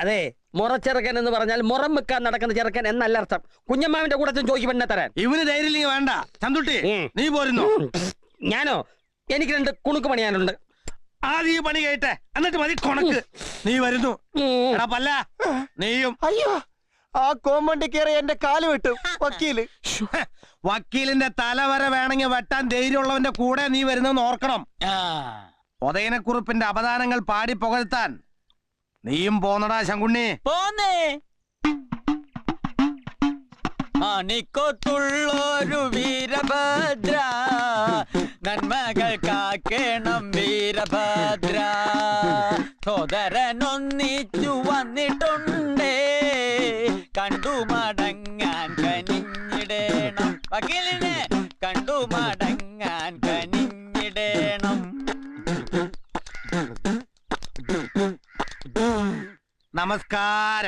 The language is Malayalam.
അതെ, മുറച്ചെറുക്കൻ എന്ന് പറഞ്ഞാൽ മുറം വെക്കാൻ നടക്കുന്ന ചെറുക്കൻ എന്നല്ല അർത്ഥം. കുഞ്ഞമ്മാവിന്റെ കൂടെ ചോദിക്കും പെണ്ണെ തരാൻ. ഇവന് ധൈര്യം വേണ്ട. ചന്തുട്ടി, നീ പോരുന്നു. ഞാനോ? എനിക്ക് 2 കുണുക്ക് പണിയാനുണ്ട്. ആദ്യം ഈ പണി കേട്ടെ, എന്നിട്ട് മതി കൊണക്ക്. നീ വരുന്നു. എടാ പല്ല, നീയും. അയ്യോ, ആ കോമ്പൗണ്ടിൽ കയറി എന്റെ കാല് വെട്ടും വക്കീല്. വക്കീലിന്റെ തല വരെ വേണമെങ്കിൽ വെട്ടാൻ ധൈര്യമുള്ളവന്റെ കൂടെ നീ വരുന്നെന്ന് ഓർക്കണം. ഉദയനക്കുറുപ്പിന്റെ അപദാനങ്ങൾ പാടി പുകഴ്ത്താൻ നീയും പോന്നടാ ശങ്കുണ്ണി. പോന്നേ. മണിക്കൊത്തുള്ളൊരു വീരഭദ്ര, നന്മകൾ കാക്കേണം വീരഭദ്ര. സോദരനൊന്നിച്ചു വന്നിട്ടുണ്ടേ, കണ്ടു മടങ്ങാൻ കനിഞ്ഞിടേണം. വക്കീലിനെ കണ്ടു മടങ്ങാൻ കനിഞ്ഞിടേണം. നമസ്കാരം.